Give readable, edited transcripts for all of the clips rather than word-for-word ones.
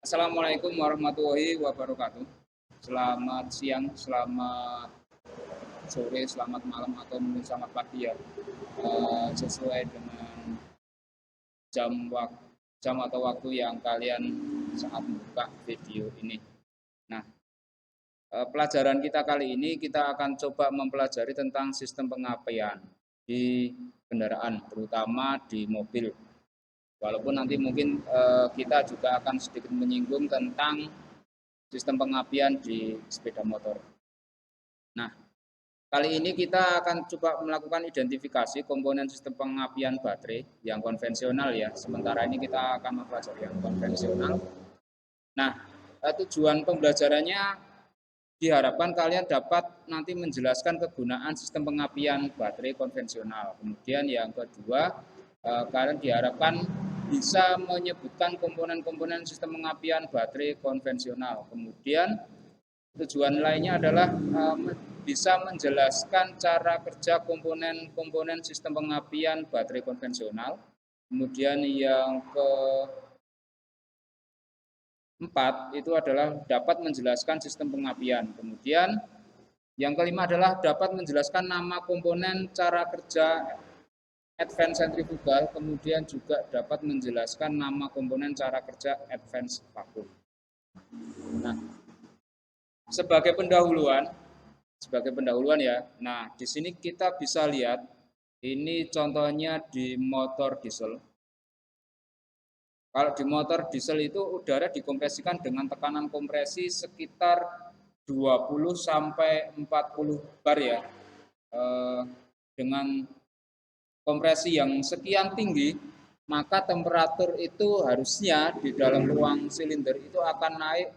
Assalamualaikum warahmatullahi wabarakatuh. Selamat siang, selamat sore, selamat malam, atau mungkin selamat pagi ya. Sesuai dengan jam jam atau waktu yang kalian saat buka video ini. Nah, pelajaran kita kali ini kita akan coba mempelajari tentang sistem pengapian di kendaraan, terutama di mobil. Walaupun nanti mungkin kita juga akan sedikit menyinggung tentang sistem pengapian di sepeda motor. Nah, kali ini kita akan coba melakukan identifikasi komponen sistem pengapian baterai yang konvensional ya. Sementara ini kita akan mempelajari yang konvensional. Nah, tujuan pembelajarannya diharapkan kalian dapat nanti menjelaskan kegunaan sistem pengapian baterai konvensional. Kemudian yang kedua, kalian diharapkan bisa menyebutkan komponen-komponen sistem pengapian baterai konvensional. Kemudian tujuan lainnya adalah bisa menjelaskan cara kerja komponen-komponen sistem pengapian baterai konvensional. Kemudian yang keempat itu adalah dapat menjelaskan sistem pengapian. Kemudian yang kelima adalah dapat menjelaskan nama komponen, cara kerja advance centrifugal, kemudian juga dapat menjelaskan nama komponen cara kerja advance vacuum. Nah, sebagai pendahuluan ya. Nah, di sini kita bisa lihat ini contohnya di motor diesel. Kalau di motor diesel itu udara dikompresikan dengan tekanan kompresi sekitar 20 sampai 40 bar ya. Dengan kompresi yang sekian tinggi, maka temperatur itu harusnya di dalam ruang silinder itu akan naik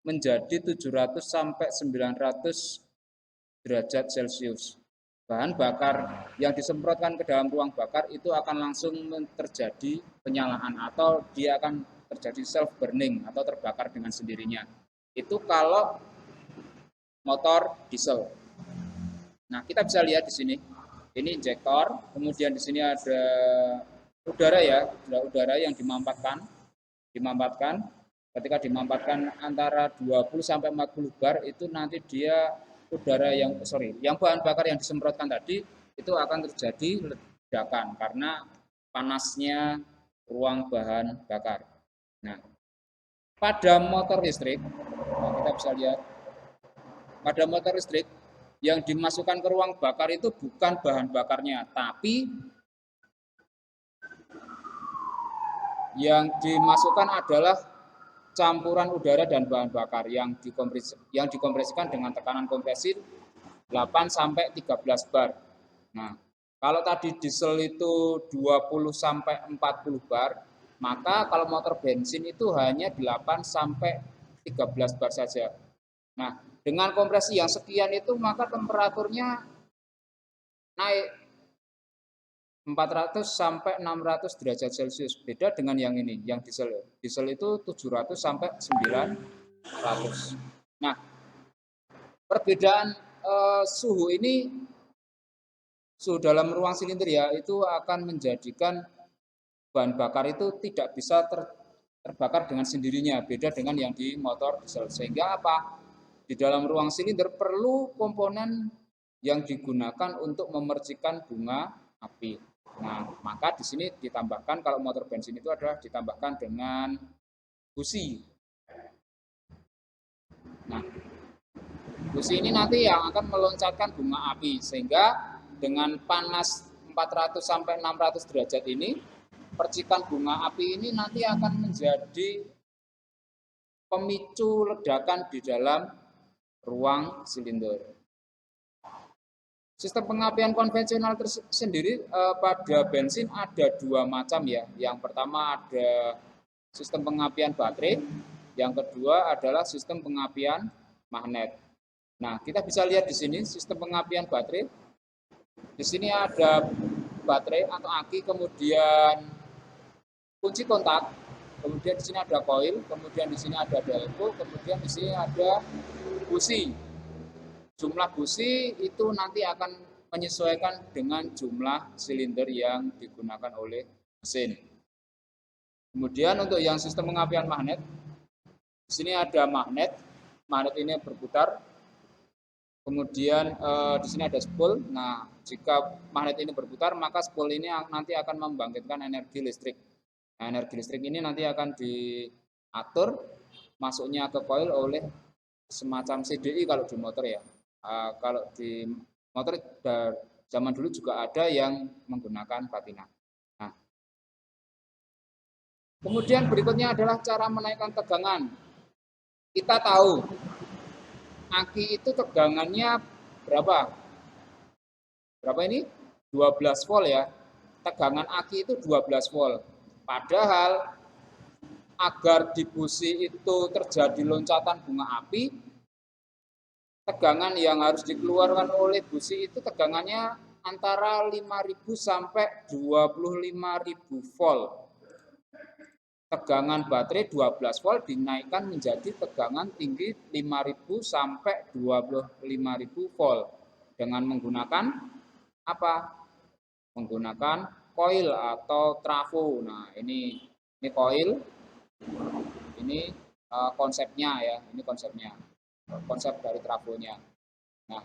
menjadi 700 sampai 900 derajat Celcius. Bahan bakar yang disemprotkan ke dalam ruang bakar itu akan langsung terjadi penyalaan atau dia akan terjadi self burning atau terbakar dengan sendirinya. Itu kalau motor diesel. Nah, kita bisa lihat di sini. Ini injektor, kemudian di sini ada udara ya, udara yang dimampatkan. Ketika dimampatkan antara 20 sampai 40 bar itu nanti dia udara yang bahan bakar yang disemprotkan tadi itu akan terjadi ledakan karena panasnya ruang bahan bakar. Nah, pada motor listrik, kita bisa lihat pada motor listrik yang dimasukkan ke ruang bakar itu bukan bahan bakarnya, tapi yang dimasukkan adalah campuran udara dan bahan bakar yang dikompresikan dengan tekanan kompresi 8 sampai 13 bar. Nah, kalau tadi diesel itu 20 sampai 40 bar, maka kalau motor bensin itu hanya 8 sampai 13 bar saja. Nah, dengan kompresi yang sekian itu maka temperaturnya naik 400 sampai 600 derajat Celcius. Beda dengan yang ini, yang diesel. Diesel itu 700 sampai 900. Nah, perbedaan suhu ini, suhu dalam ruang silinder ya, itu akan menjadikan bahan bakar itu tidak bisa terbakar dengan sendirinya. Beda dengan yang di motor diesel. Sehingga apa? Di dalam ruang silinder perlu komponen yang digunakan untuk memercikan bunga api. Nah, maka di sini ditambahkan kalau motor bensin itu adalah ditambahkan dengan busi. Nah, busi ini nanti yang akan meloncatkan bunga api sehingga dengan panas 400 sampai 600 derajat ini percikan bunga api ini nanti akan menjadi pemicu ledakan di dalam ruang silinder. Sistem pengapian konvensional sendiri pada bensin ada dua macam ya. Yang pertama ada sistem pengapian baterai, yang kedua adalah sistem pengapian magnet. Nah, kita bisa lihat di sini sistem pengapian baterai. Di sini ada baterai atau aki, kemudian kunci kontak, kemudian di sini ada koil, kemudian di sini ada delco, kemudian di sini ada busi. Jumlah busi itu nanti akan menyesuaikan dengan jumlah silinder yang digunakan oleh mesin. Kemudian untuk yang sistem pengapian magnet, Di sini ada magnet, magnet ini berputar. Kemudian di sini ada spool. Nah, jika magnet ini berputar, maka spool ini nanti akan membangkitkan energi listrik. Nah, energi listrik ini nanti akan diatur masuknya ke coil oleh semacam CDI kalau di motor ya. Kalau di motor zaman dulu juga ada yang menggunakan batina. Nah, kemudian berikutnya adalah cara menaikkan tegangan. Kita tahu aki itu tegangannya berapa? Berapa ini? 12 volt ya. Tegangan aki itu 12 volt. Padahal agar di busi itu terjadi loncatan bunga api, tegangan yang harus dikeluarkan oleh busi itu tegangannya antara 5.000 sampai 25.000 volt. Tegangan baterai 12 volt dinaikkan menjadi tegangan tinggi 5.000 sampai 25.000 volt dengan menggunakan apa? Menggunakan coil atau trafo. Nah, ini coil. Ini konsepnya ya, ini konsepnya. Konsep dari trafonya. Nah,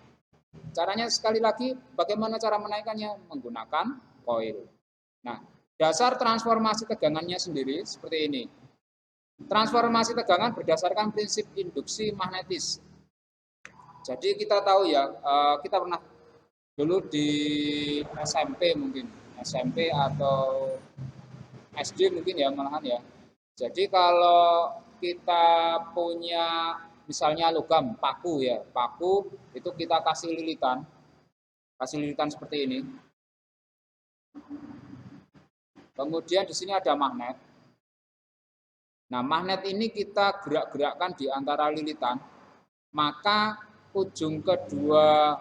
caranya sekali lagi bagaimana cara menaikkannya? Menggunakan coil. Nah, dasar transformasi tegangannya sendiri seperti ini. Transformasi tegangan berdasarkan prinsip induksi magnetis. Jadi kita tahu ya, kita pernah dulu di SMP mungkin, SMP atau SD mungkin ya malahan ya. Jadi kalau kita punya misalnya logam paku ya, paku itu kita kasih lilitan seperti ini. Kemudian di sini ada magnet. Nah, magnet ini kita gerak-gerakkan di antara lilitan, maka ujung kedua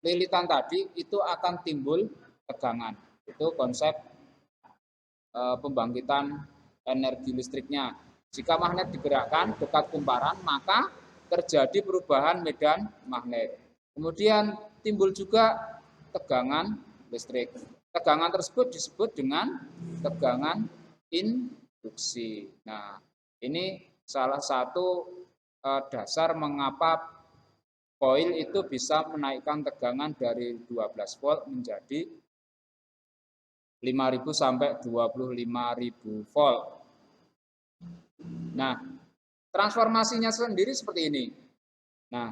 lilitan tadi itu akan timbul tegangan. Itu konsep pembangkitan energi listriknya. Jika magnet digerakkan dekat kumparan, maka terjadi perubahan medan magnet. Kemudian timbul juga tegangan listrik. Tegangan tersebut disebut dengan tegangan induksi. Nah, ini salah satu dasar mengapa coil itu bisa menaikkan tegangan dari 12 volt menjadi 5.000 sampai 25.000 volt. Nah, transformasinya sendiri seperti ini. Nah,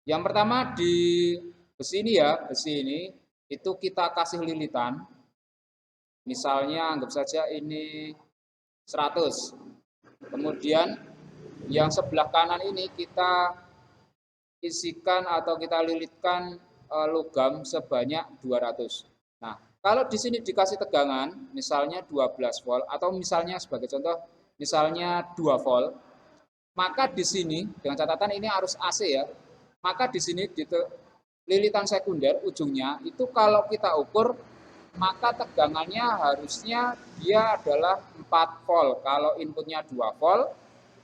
yang pertama di besi ini ya, besi ini itu kita kasih lilitan. Misalnya anggap saja ini 100. Kemudian yang sebelah kanan ini kita isikan atau kita lilitkan logam sebanyak 200. Nah, kalau di sini dikasih tegangan misalnya 12 volt atau misalnya sebagai contoh misalnya 2 volt, maka di sini dengan catatan ini harus AC ya. Maka di sini di lilitan sekunder ujungnya itu kalau kita ukur maka tegangannya harusnya dia adalah 4 volt. Kalau inputnya 2 volt,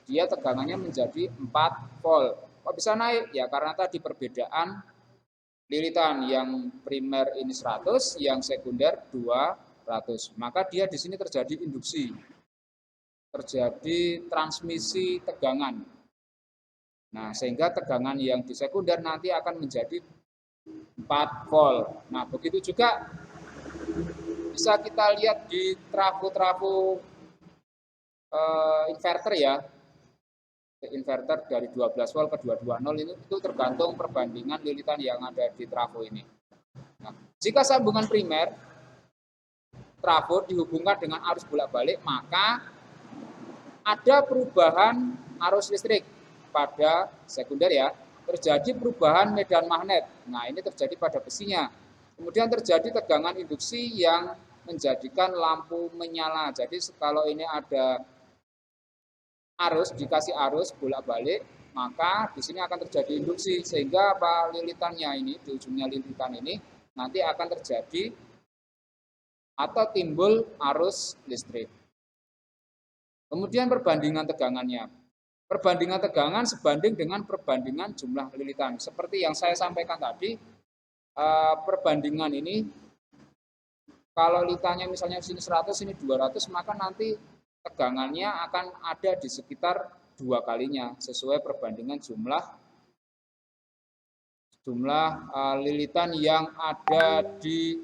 dia tegangannya menjadi 4 volt. Kok bisa naik? Ya karena tadi perbedaan lilitan yang primer ini 100, yang sekunder 200. Maka dia di sini terjadi induksi. Terjadi transmisi tegangan. Nah, sehingga tegangan yang di sekunder nanti akan menjadi 4 volt. Nah, begitu juga bisa kita lihat di trafo-trafo inverter ya. Inverter dari 12 volt ke 220 itu tergantung perbandingan lilitan yang ada di trafo ini. Nah, jika sambungan primer trafo dihubungkan dengan arus bolak-balik, maka ada perubahan arus listrik. Pada sekunder ya, terjadi perubahan medan magnet. Nah, ini terjadi pada besinya. Kemudian terjadi tegangan induksi yang menjadikan lampu menyala. Jadi kalau ini ada arus, dikasih arus bolak-balik, maka di sini akan terjadi induksi sehingga apa lilitannya ini, di ujungnya lilitan ini nanti akan terjadi atau timbul arus listrik. Kemudian perbandingan tegangannya. Perbandingan tegangan sebanding dengan perbandingan jumlah lilitan. Seperti yang saya sampaikan tadi, perbandingan ini kalau lilitannya misalnya sini 100, sini 200, maka nanti tegangannya akan ada di sekitar 2 kalinya sesuai perbandingan jumlah lilitan yang ada di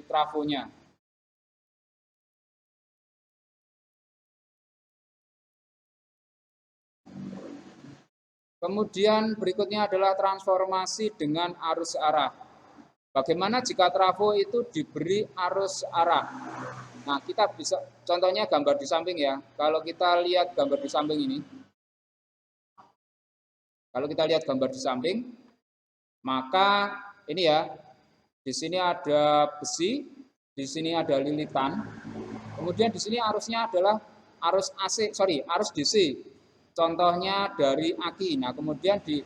trafonya. Kemudian berikutnya adalah transformasi dengan arus arah. Bagaimana jika trafo itu diberi arus arah? Nah, kita bisa, contohnya gambar di samping ya. Kalau kita lihat gambar di samping ini, maka ini ya, di sini ada besi, di sini ada lilitan, kemudian di sini arusnya adalah arus DC. Contohnya dari aki. Nah, kemudian di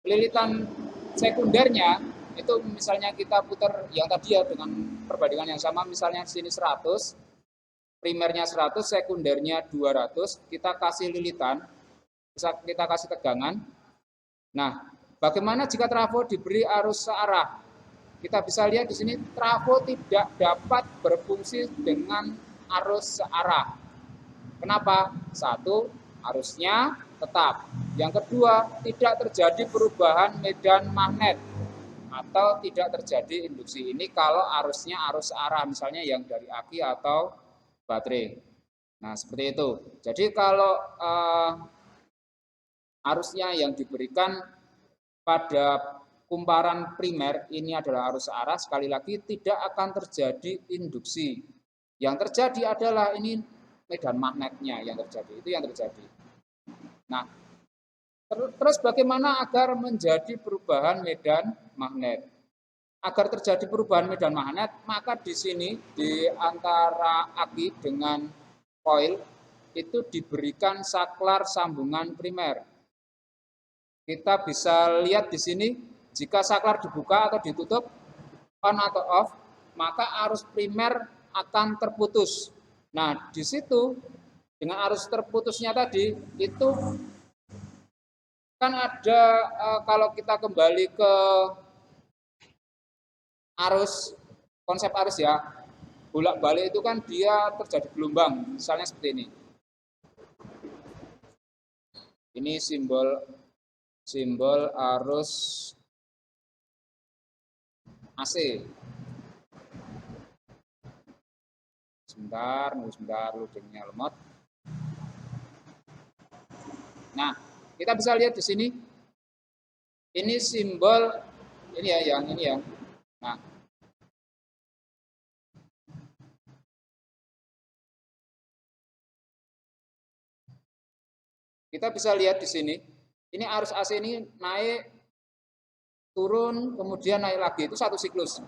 lilitan sekundernya itu misalnya kita putar yang tadi ya dengan perbandingan yang sama, misalnya di sini 100, primernya 100, sekundernya 200, kita kasih lilitan, kita kasih tegangan. Nah, bagaimana jika trafo diberi arus searah? Kita bisa lihat di sini trafo tidak dapat berfungsi dengan arus searah. Kenapa? 1, arusnya tetap. Yang kedua, tidak terjadi perubahan medan magnet atau tidak terjadi induksi. Ini kalau arusnya arus arah, misalnya yang dari aki atau baterai. Nah, seperti itu. Jadi kalau arusnya yang diberikan pada kumparan primer ini adalah arus arah, sekali lagi tidak akan terjadi induksi. Yang terjadi adalah ini medan magnetnya yang terjadi, itu yang terjadi. Nah, terus bagaimana agar menjadi perubahan medan magnet? Agar terjadi perubahan medan magnet, maka di sini di antara aki dengan koil itu diberikan saklar sambungan primer. Kita bisa lihat di sini, jika saklar dibuka atau ditutup, on atau off, maka arus primer akan terputus. Nah, di situ dengan arus terputusnya tadi itu kan ada kalau kita kembali ke arus, konsep arus ya, bolak-balik itu kan dia terjadi gelombang, misalnya seperti ini. Ini simbol arus AC. Sebentar, loadingnya lemot. Nah, kita bisa lihat di sini. Ini simbol ini ya, yang ini ya. Nah, kita bisa lihat di sini. Ini arus AC ini naik, turun, kemudian naik lagi. Itu satu siklus.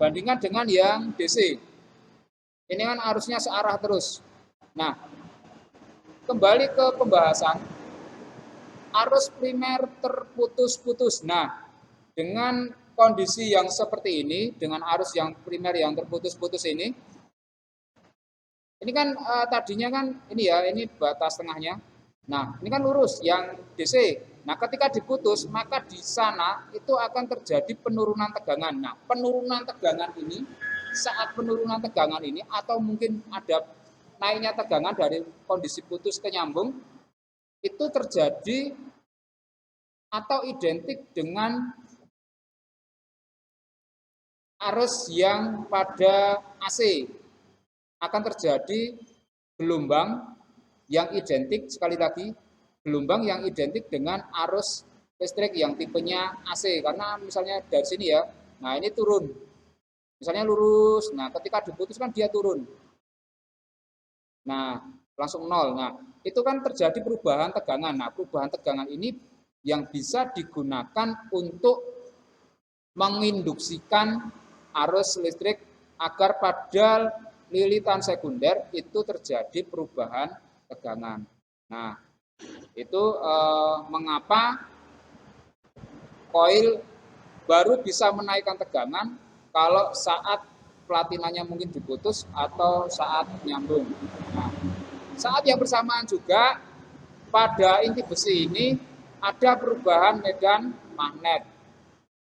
Bandingkan dengan yang DC. Ini kan arusnya searah terus. Nah, kembali ke pembahasan. Arus primer terputus-putus. Nah, dengan kondisi yang seperti ini, dengan arus yang primer yang terputus-putus ini kan tadinya kan ini ya, ini batas tengahnya. Nah, ini kan lurus yang DC. Nah, ketika diputus, maka di sana itu akan terjadi penurunan tegangan. Nah, penurunan tegangan ini, saat penurunan tegangan ini, atau mungkin ada naiknya tegangan dari kondisi putus ke nyambung, itu terjadi atau identik dengan arus yang pada AC. Akan terjadi gelombang yang identik, sekali lagi, gelombang yang identik dengan arus listrik yang tipenya AC. Karena misalnya dari sini ya, nah ini turun. Misalnya lurus, nah ketika diputus kan dia turun. Nah, langsung nol. Nah, itu kan terjadi perubahan tegangan. Nah, perubahan tegangan ini yang bisa digunakan untuk menginduksikan arus listrik agar pada lilitan sekunder itu terjadi perubahan tegangan. Nah, itu mengapa koil baru bisa menaikkan tegangan kalau saat platinanya mungkin diputus atau saat nyambung. Nah, saat yang bersamaan juga pada inti besi ini ada perubahan medan magnet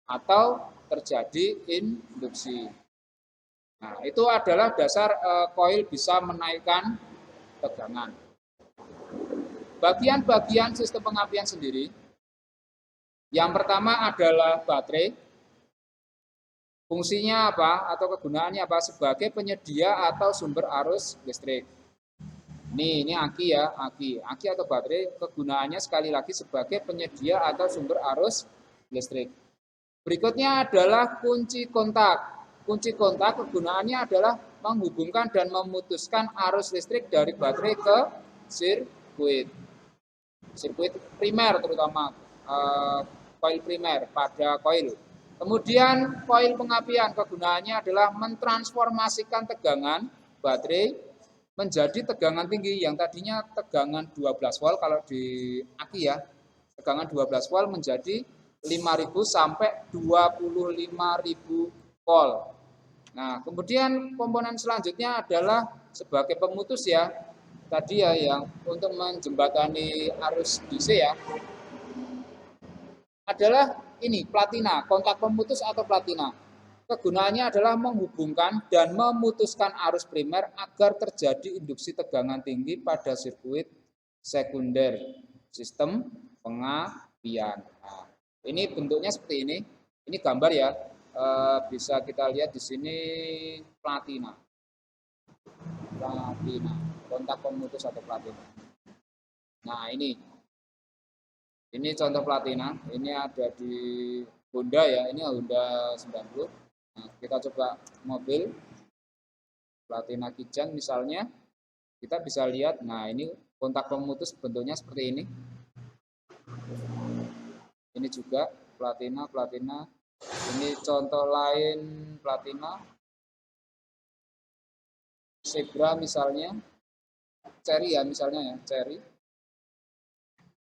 atau terjadi induksi. Nah, itu adalah dasar koil bisa menaikkan tegangan. Bagian-bagian sistem pengapian sendiri, yang pertama adalah baterai. Fungsinya apa atau kegunaannya apa? Sebagai penyedia atau sumber arus listrik. Ini aki ya, aki. Aki atau baterai kegunaannya sekali lagi sebagai penyedia atau sumber arus listrik. Berikutnya adalah kunci kontak. Kunci kontak kegunaannya adalah menghubungkan dan memutuskan arus listrik dari baterai ke sirkuit. Sirkuit primer terutama koil primer pada koil. Kemudian koil pengapian kegunaannya adalah mentransformasikan tegangan baterai menjadi tegangan tinggi yang tadinya tegangan 12 volt kalau di aki ya, tegangan 12 volt menjadi 5.000 sampai 25.000 volt. Nah, kemudian komponen selanjutnya adalah sebagai pemutus ya. Tadi ya yang untuk menjembatani arus DC ya. Adalah ini platina, kontak pemutus atau platina. Kegunaannya adalah menghubungkan dan memutuskan arus primer agar terjadi induksi tegangan tinggi pada sirkuit sekunder sistem pengapian. Nah, ini bentuknya seperti ini. Ini gambar ya. Bisa kita lihat di sini platina. Platina, kontak pemutus atau platina. Nah, ini contoh platina. Ini ada di Honda ya. Ini Honda 90. Nah, kita coba mobil platina Kijang misalnya. Kita bisa lihat, nah ini kontak pemutus bentuknya seperti ini. Ini juga platina. Ini contoh lain platina. Zebra misalnya. Cherry ya misalnya ya, cherry.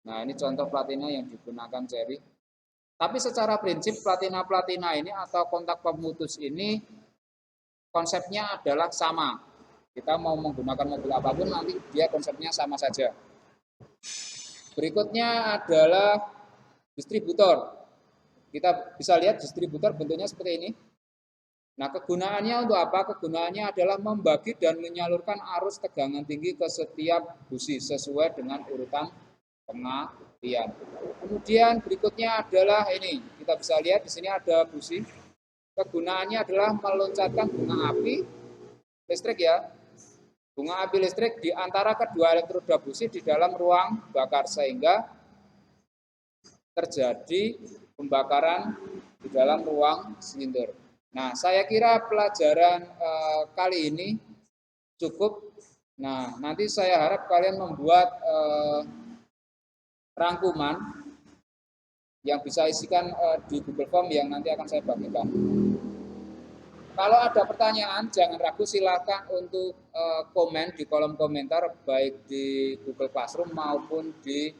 Nah, ini contoh platina yang digunakan cherry. Tapi secara prinsip platina ini atau kontak pemutus ini konsepnya adalah sama. Kita mau menggunakan mobil apapun nanti dia konsepnya sama saja. Berikutnya adalah distributor. Kita bisa lihat distributor bentuknya seperti ini. Nah, kegunaannya untuk apa? Kegunaannya adalah membagi dan menyalurkan arus tegangan tinggi ke setiap busi sesuai dengan urutan pengapian. Kemudian berikutnya adalah ini. Kita bisa lihat di sini ada busi. Kegunaannya adalah meloncatkan bunga api listrik ya. Bunga api listrik di antara kedua elektroda busi di dalam ruang bakar sehingga terjadi pembakaran di dalam ruang silinder. Nah, saya kira pelajaran kali ini cukup. Nah, nanti saya harap kalian membuat rangkuman yang bisa isikan di Google Form yang nanti akan saya bagikan. Kalau ada pertanyaan, jangan ragu silakan untuk komen di kolom komentar baik di Google Classroom maupun di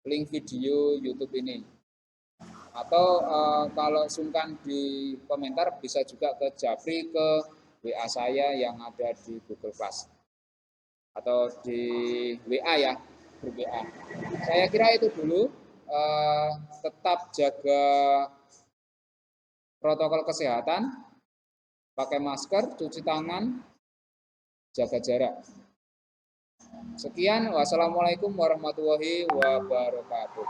link video YouTube ini. Atau kalau sungkan di komentar bisa juga ke Jafri ke WA saya yang ada di Google Class atau di WA ya, grup WA. Saya kira itu dulu. Tetap jaga protokol kesehatan, pakai masker, cuci tangan, jaga jarak. Sekian, wassalamualaikum warahmatullahi wabarakatuh.